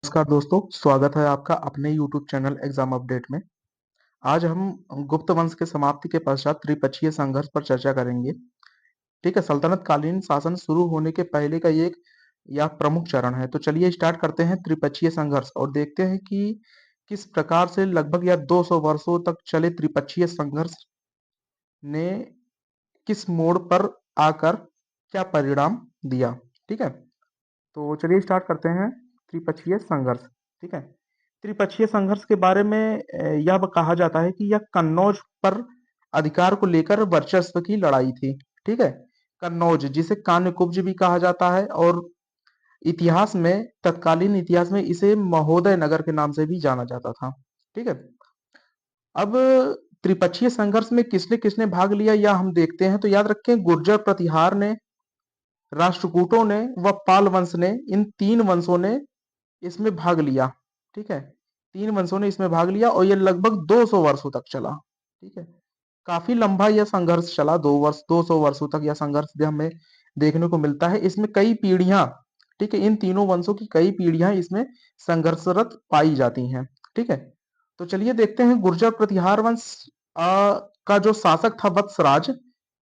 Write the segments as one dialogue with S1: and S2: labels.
S1: नमस्कार दोस्तों, स्वागत है आपका अपने यूट्यूब चैनल एग्जाम अपडेट में। आज हम गुप्त वंश के समाप्ति के पश्चात त्रिपक्षीय संघर्ष पर चर्चा करेंगे। ठीक है, सल्तनत कालीन शासन शुरू होने के पहले का ये एक या प्रमुख चरण है। तो चलिए स्टार्ट करते हैं त्रिपक्षीय संघर्ष और देखते हैं कि किस प्रकार से लगभग या 200 वर्षों तक चले त्रिपक्षीय संघर्ष ने किस मोड़ पर आकर क्या परिणाम दिया। ठीक है, तो चलिए स्टार्ट करते हैं त्रिपक्षीय संघर्ष। ठीक है, त्रिपक्षीय संघर्ष के बारे में यह कहा जाता है कि यह कन्नौज पर अधिकार को लेकर वर्चस्व की लड़ाई थी। ठीक है, कन्नौज जिसे कान्यकुब्ज भी कहा जाता है और इतिहास में तत्कालीन इतिहास में इसे महोदय नगर के नाम से भी जाना जाता था। ठीक है, अब त्रिपक्षीय संघर्ष में किसने किसने भाग लिया यह हम देखते हैं। तो याद रखें, गुर्जर प्रतिहार ने, राष्ट्रकूटों ने व पाल वंश ने, इन तीन वंशों ने इसमें भाग लिया। ठीक है, तीन वंशों ने इसमें भाग लिया और ये लगभग 200 वर्षों तक चला। ठीक है, काफी लंबा यह संघर्ष चला, 200 वर्षों तक यह संघर्ष भी हमें देखने को मिलता है। इसमें कई पीढ़ियां, ठीक है, इन तीनों वंशों की कई पीढ़ियां इसमें संघर्षरत पाई जाती हैं। ठीक है, तो चलिए देखते हैं गुर्जर प्रतिहार वंश का जो शासक था वत्सराज,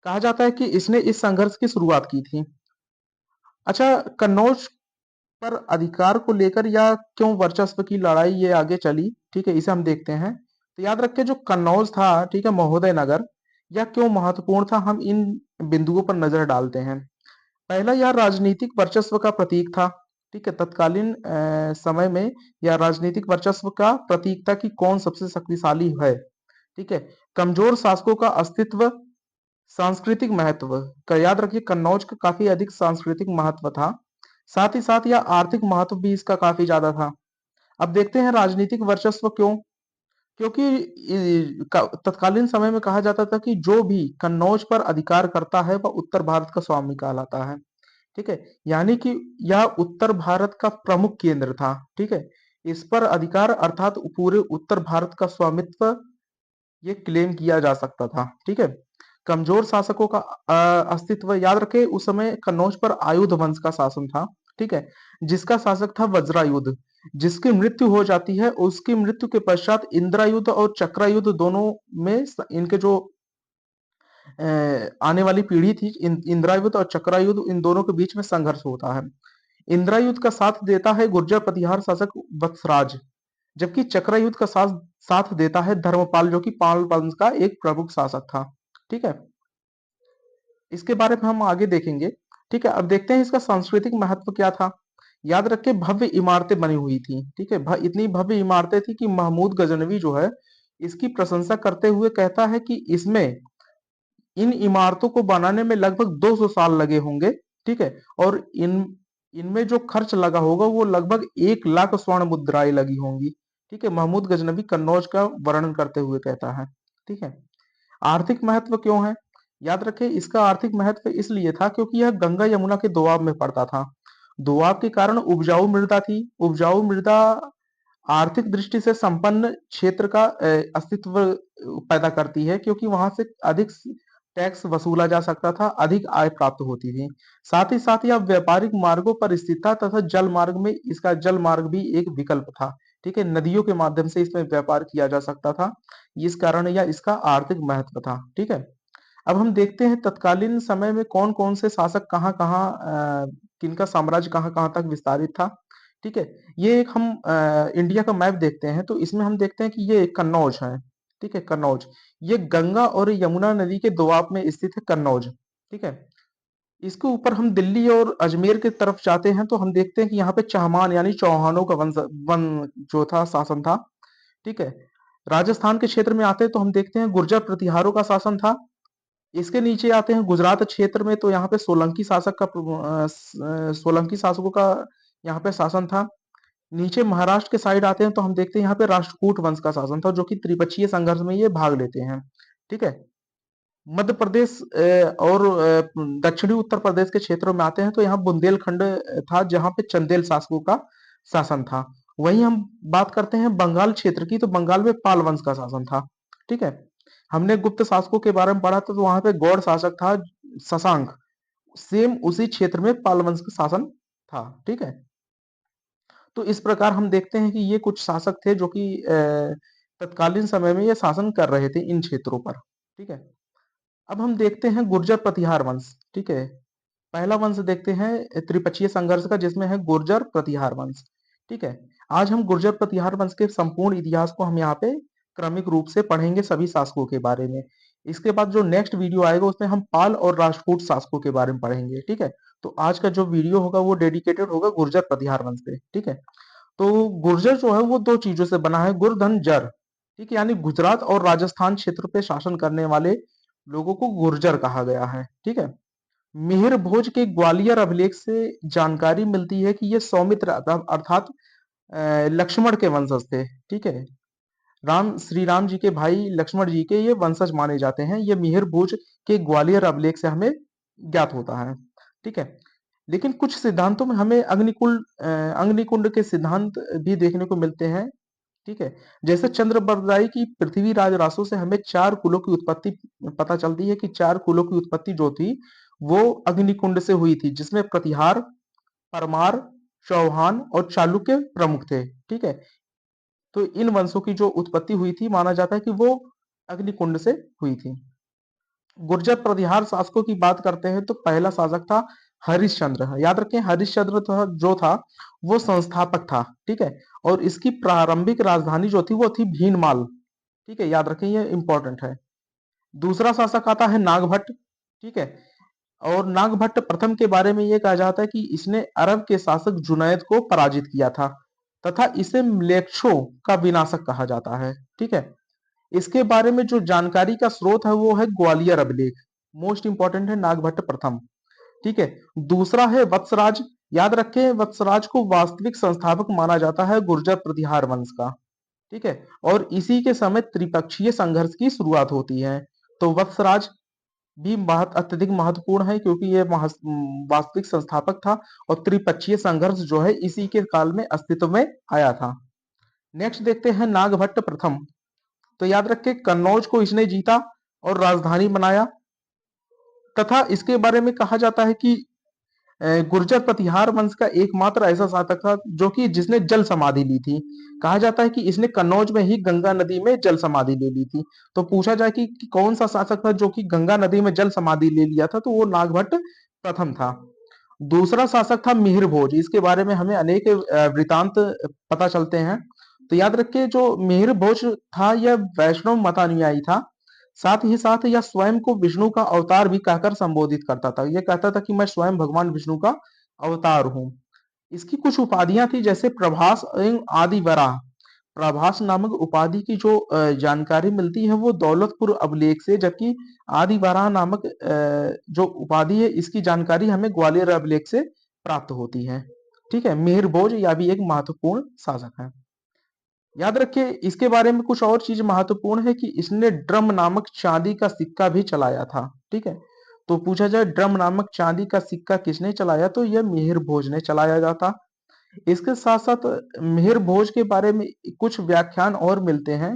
S1: कहा जाता है कि इसने इस संघर्ष की शुरुआत की थी। अच्छा, कन्नौज पर अधिकार को लेकर या क्यों वर्चस्व की लड़ाई ये आगे चली, ठीक है, इसे हम देखते हैं। तो याद रखें, जो कन्नौज था, ठीक है, महोदय नगर, यह क्यों महत्वपूर्ण था, हम इन बिंदुओं पर नजर डालते हैं। पहला, यह राजनीतिक वर्चस्व का प्रतीक था। ठीक है, तत्कालीन समय में यह राजनीतिक वर्चस्व का प्रतीक था कि कौन सबसे शक्तिशाली है। ठीक है, कमजोर शासकों का अस्तित्व, सांस्कृतिक महत्व का याद रखिए, कन्नौज का काफी अधिक सांस्कृतिक महत्व था। साथ ही साथ यह आर्थिक महत्व भी इसका काफी ज्यादा था। अब देखते हैं राजनीतिक वर्चस्व क्यों। क्योंकि तत्कालीन समय में कहा जाता था कि जो भी कन्नौज पर अधिकार करता है वह उत्तर भारत का स्वामी कहलाता है। ठीक है, यानी कि यह उत्तर भारत का प्रमुख केंद्र था। ठीक है, इस पर अधिकार अर्थात पूरे उत्तर भारत का स्वामित्व ये क्लेम किया जा सकता था। ठीक है, कमजोर शासकों का अस्तित्व, याद रखें उस समय कन्नौज पर आयुध वंश का शासन था। ठीक है, जिसका शासक था वज्रायुध, जिसकी मृत्यु हो जाती है। उसकी मृत्यु के पश्चात इंद्रायुध और चक्रायुध दोनों में इनके जो आने वाली पीढ़ी थी, इंद्रायुध और चक्रायुध, इन दोनों के बीच में संघर्ष होता है। इंद्रायुध का साथ देता है गुर्जर प्रतिहार शासक वत्सराज, जबकि चक्रयुद्ध का साथ साथ देता है धर्मपाल, जो कि पाल वंश का एक प्रमुख शासक था। ठीक है, इसके बारे में हम आगे देखेंगे। ठीक है, अब देखते हैं इसका सांस्कृतिक महत्व क्या था। याद रखें, भव्य इमारतें बनी हुई थी। ठीक है, इतनी भव्य इमारतें थी कि महमूद गजनवी जो है इसकी प्रशंसा करते हुए कहता है कि इसमें, इन इमारतों को बनाने में लगभग 200 साल लगे होंगे। ठीक है, और इनमें जो खर्च लगा होगा वो लगभग 1 लाख स्वर्ण मुद्राएं लगी होंगी। ठीक है, महमूद गजनबी कन्नौज का वर्णन करते हुए कहता है। ठीक है, आर्थिक महत्व क्यों है। याद रखें, इसका आर्थिक महत्व इसलिए था क्योंकि यह गंगा यमुना के दोआब में पड़ता था। दोआब के कारण उपजाऊ मृदा थी। उपजाऊ मृदा आर्थिक दृष्टि से संपन्न क्षेत्र का अस्तित्व पैदा करती है, क्योंकि वहां से अधिक टैक्स वसूला जा सकता था, अधिक आय प्राप्त होती थी। साथ ही साथ यह व्यापारिक मार्गों पर स्थित था तथा जल मार्ग में, इसका जल मार्ग भी एक विकल्प था। ठीक है, नदियों के माध्यम से इसमें व्यापार किया जा सकता था, इस कारण यह इसका आर्थिक महत्व था। ठीक है, अब हम देखते हैं तत्कालीन समय में कौन कौन से शासक कहाँ कहाँ, किनका साम्राज्य कहाँ कहाँ तक विस्तारित था। ठीक है, ये एक हम इंडिया का मैप देखते हैं, तो इसमें हम देखते हैं कि ये कन्नौज है। ठीक है, कन्नौज, ये गंगा और यमुना नदी के दोआब में स्थित है कन्नौज। ठीक है, इसके ऊपर हम दिल्ली और अजमेर की तरफ जाते हैं तो हम देखते हैं कि यहाँ पे चहमान यानी चौहानों का वन जो था, शासन था। ठीक है, राजस्थान के क्षेत्र में आते हैं तो हम देखते हैं गुर्जर प्रतिहारों का शासन था। इसके नीचे आते हैं गुजरात क्षेत्र में, तो यहाँ पे सोलंकी शासक का सोलंकी शासकों का यहाँ पे शासन था। नीचे महाराष्ट्र के साइड आते हैं तो हम देखते हैं यहाँ पे राष्ट्रकूट वंश का शासन था, जो कि त्रिपक्षीय संघर्ष में ये भाग लेते हैं। ठीक है, मध्य प्रदेश और दक्षिणी उत्तर प्रदेश के क्षेत्रों में आते हैं तो यहाँ बुंदेलखंड था, जहाँ पे चंदेल शासकों का शासन था। वहीं हम बात करते हैं बंगाल क्षेत्र की, तो बंगाल में पाल वंश का शासन था। ठीक है, हमने गुप्त शासकों के बारे में पढ़ा था, तो वहां पे गौड़ शासक था शशांक, सेम उसी क्षेत्र में पाल वंश का शासन था। ठीक है, तो इस प्रकार हम देखते हैं कि ये कुछ शासक थे जो कि तत्कालीन समय में ये शासन कर रहे थे इन क्षेत्रों पर। ठीक है। अब हम देखते हैं गुर्जर प्रतिहार वंश। ठीक है। पहला वंश देखते हैं त्रिपक्षीय संघर्ष का, जिसमें है गुर्जर प्रतिहार वंश। ठीक है। आज हम गुर्जर प्रतिहार वंश के संपूर्ण इतिहास को हम यहाँ पे क्रमिक रूप से पढ़ेंगे, सभी शासकों के बारे में। इसके बाद जो नेक्स्ट वीडियो आएगा उसमें हम पाल और राष्ट्रकूट शासकों के बारे में पढ़ेंगे। ठीक है। तो आज का जो वीडियो होगा वो डेडिकेटेड होगा गुर्जर प्रतिहार वंश पे। ठीक है। तो गुर्जर जो है वो दो चीजों से बना है, गुर धन जर। ठीक है। यानी गुजरात और राजस्थान क्षेत्र पे शासन करने वाले लोगों को गुर्जर कहा गया है। ठीक है। मिहिर भोज के ग्वालियर अभिलेख से जानकारी मिलती है कि ये सौमित्र अर्थात लक्ष्मण के वंशज थे। ठीक है। श्री राम जी के भाई लक्ष्मण जी के ये वंशज माने जाते हैं। ये मिहिर भोज के ग्वालियर अभिलेख से हमें ज्ञात होता है। ठीक है। लेकिन कुछ सिद्धांतों में हमें अग्निकुंड के सिद्धांत भी देखने को मिलते हैं। ठीक है। जैसे चंद्रबरदाई की पृथ्वीराज रासो से हमें 4 कुलों की उत्पत्ति पता चलती है कि 4 कुलों की उत्पत्ति जो थी वो अग्निकुंड से हुई थी, जिसमें प्रतिहार, परमार, चौहान और चालुक्य प्रमुख थे। ठीक है। तो इन वंशों की जो उत्पत्ति हुई थी माना जाता है कि वो अग्निकुंड से हुई थी। गुर्जर प्रतिहार शासकों की बात करते हैं तो पहला शासक था हरिश्चंद्र। याद रखें, हरिश्चंद्र जो था वो संस्थापक था। ठीक है। और इसकी प्रारंभिक राजधानी जो थी वो थी भीनमाल। ठीक है। याद रखें, ये इंपॉर्टेंट है। दूसरा शासक आता है नागभट्ट। ठीक है। और नागभट्ट प्रथम के बारे में ये कहा जाता है कि इसने अरब के शासक जुनैद को पराजित किया था तथा इसे म्लेच्छों का विनाशक कहा जाता है। ठीक है। इसके बारे में जो जानकारी का स्रोत है वो है ग्वालियर अभिलेख। मोस्ट इंपॉर्टेंट है नागभट्ट प्रथम। ठीक है। दूसरा है वत्सराज। याद रखें, वत्सराज को वास्तविक संस्थापक माना जाता है गुर्जर प्रतिहार वंश का। ठीक है। और इसी के समय त्रिपक्षीय संघर्ष की शुरुआत होती है। तो वत्सराज भी अत्यधिक महत्वपूर्ण है क्योंकि ये वास्तविक संस्थापक था और त्रिपक्षीय संघर्ष जो है इसी के काल में अस्तित्व में आया था। नेक्स्ट देखते हैं नागभट्ट प्रथम। तो याद रखें, कन्नौज को इसने जीता और राजधानी बनाया तथा इसके बारे में कहा जाता है कि गुर्जर प्रतिहार वंश का एकमात्र ऐसा शासक था जो कि जिसने जल समाधि ली थी। कहा जाता है कि इसने कन्नौज में ही गंगा नदी में जल समाधि ले ली थी। तो पूछा जाए कि कौन सा शासक था जो कि गंगा नदी में जल समाधि ले लिया था, तो वो नागभट्ट प्रथम था। दूसरा शासक था मिहिर भोज। इसके बारे में हमें अनेक वृतांत पता चलते हैं। तो याद रखिए, जो मिहिर भोज था यह वैष्णव मतानुयायी था। साथ ही साथ यह स्वयं को विष्णु का अवतार भी कहकर संबोधित करता था। यह कहता था कि मैं स्वयं भगवान विष्णु का अवतार हूँ। इसकी कुछ उपाधियां थी, जैसे प्रभास एवं आदि वराह। प्रभास नामक उपाधि की जो जानकारी मिलती है वो दौलतपुर अभिलेख से, जबकि आदि वराह नामक जो उपाधि है इसकी जानकारी हमें ग्वालियर अभिलेख से प्राप्त होती है। ठीक है। मिहिर भोज यह भी एक महत्वपूर्ण शासक है। याद रखिए, इसके बारे में कुछ और चीज महत्वपूर्ण है कि इसने ड्रम नामक चांदी का सिक्का भी चलाया था। ठीक है। तो पूछा जाए ड्रम नामक चांदी का सिक्का किसने चलाया, तो यह मिहिर भोज ने चलाया जाता। इसके साथ साथ मिहिर भोज के बारे में कुछ व्याख्यान और मिलते हैं,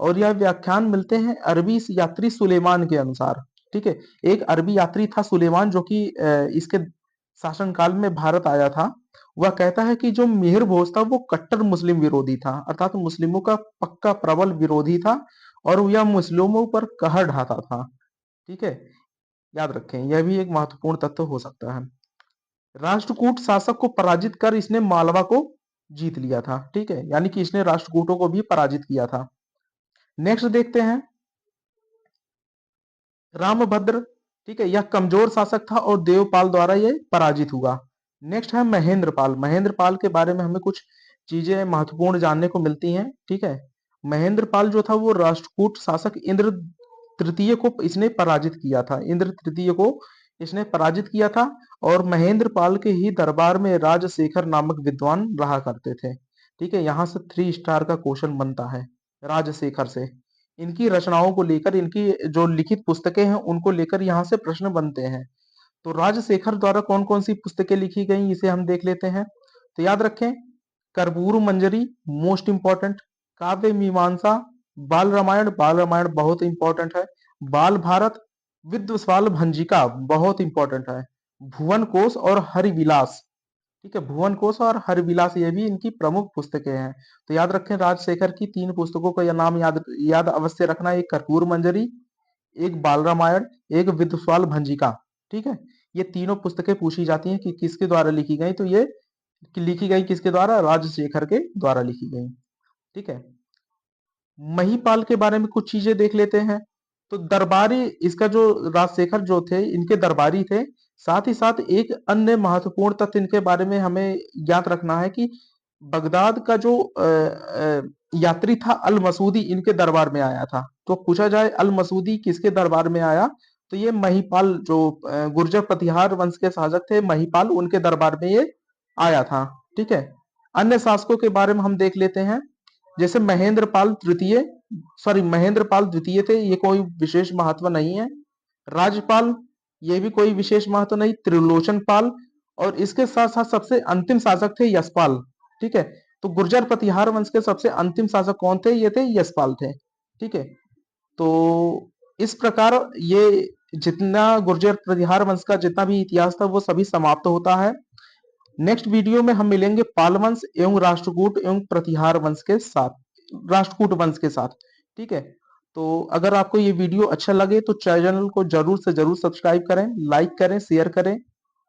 S1: और यह व्याख्यान मिलते हैं अरबी यात्री सुलेमान के अनुसार। ठीक है। एक अरबी यात्री था सुलेमान जो कि इसके शासनकाल में भारत आया था। वह कहता है कि जो मिहिर भोज था वो कट्टर मुस्लिम विरोधी था, अर्थात मुस्लिमों का पक्का प्रबल विरोधी था और यह मुस्लिमों पर कहर ढाता था। ठीक है। याद रखें, यह भी एक महत्वपूर्ण तत्व हो सकता है। राष्ट्रकूट शासक को पराजित कर इसने मालवा को जीत लिया था। ठीक है। यानी कि इसने राष्ट्रकूटों को भी पराजित किया था। नेक्स्ट देखते हैं रामभद्र। ठीक है। यह कमजोर शासक था और देवपाल द्वारा ये पराजित हुआ। नेक्स्ट है महेंद्रपाल। महेंद्रपाल के बारे में हमें कुछ चीजें महत्वपूर्ण जानने को मिलती हैं। ठीक है। महेंद्रपाल जो था वो राष्ट्रकूट शासक इंद्र तृतीय को इसने पराजित किया था। इंद्र तृतीय को इसने पराजित किया था और महेंद्रपाल के ही दरबार में राजशेखर नामक विद्वान रहा करते थे। ठीक है। यहाँ से 3 स्टार का क्वेश्चन बनता है राजशेखर से। इनकी रचनाओं को लेकर, इनकी जो लिखित पुस्तकें हैं उनको लेकर यहाँ से प्रश्न बनते हैं। तो राजशेखर द्वारा कौन कौन सी पुस्तकें लिखी गई इसे हम देख लेते हैं। तो याद रखें, कर्पूर मंजरी मोस्ट इंपॉर्टेंट, काव्य मीमांसा, बाल रामायण बहुत इंपॉर्टेंट है, बाल भारत, विद्वस्वाल भंजिका बहुत इंपॉर्टेंट है, भुवन कोश और हरिविलास ठीक है, भुवन कोश और हरविलास ये भी इनकी प्रमुख पुस्तकें हैं। तो याद रखें, राजशेखर की 3 पुस्तकों का यह नाम याद याद अवश्य रखना। एक कर्पूर मंजरी, एक बाल रामायण, एक विदुषाल भंजिका। ठीक है, ये तीनों पुस्तकें पूछी जाती हैं कि किसके द्वारा लिखी गई, तो ये लिखी गई किसके द्वारा? राजशेखर के द्वारा लिखी गई। ठीक है, महिपाल के बारे में कुछ चीजें देख लेते हैं। तो दरबारी, इसका जो राजशेखर जो थे, इनके दरबारी थे। साथ ही साथ एक अन्य महत्वपूर्ण तथ्य इनके बारे में हमें याद रखना है कि बगदाद का जो यात्री था अल मसूदी, इनके दरबार में आया था। तो पूछा जाए अल मसूदी किसके दरबार में आया, तो ये महिपाल जो गुर्जर प्रतिहार वंश के शासक थे महिपाल, उनके दरबार में ये आया था। ठीक है, अन्य शासकों के बारे में हम देख लेते हैं। जैसे महेंद्र पाल द्वितीय थे, ये कोई विशेष महत्व नहीं है। राजपाल, ये भी कोई विशेष महत्व नहीं। त्रिलोचन पाल, और इसके साथ साथ सबसे अंतिम शासक थे यशपाल। ठीक है, तो गुर्जर प्रतिहार वंश के सबसे अंतिम शासक कौन थे? ये थे यशपाल थे। ठीक है, तो इस प्रकार ये जितना गुर्जर प्रतिहार वंश का जितना भी इतिहास था वो सभी समाप्त होता है। नेक्स्ट वीडियो में हम मिलेंगे पाल वंश एवं राष्ट्रकूट एवं प्रतिहार वंश के साथ, राष्ट्रकूट वंश के साथ। ठीक है, तो अगर आपको ये वीडियो अच्छा लगे तो चैनल को जरूर से जरूर सब्सक्राइब करें, लाइक करें, शेयर करें,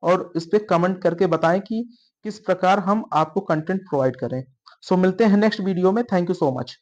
S1: और इस पे कमेंट करके बताएं कि किस प्रकार हम आपको कंटेंट प्रोवाइड करें। सो मिलते हैं नेक्स्ट वीडियो में। Thank you so much.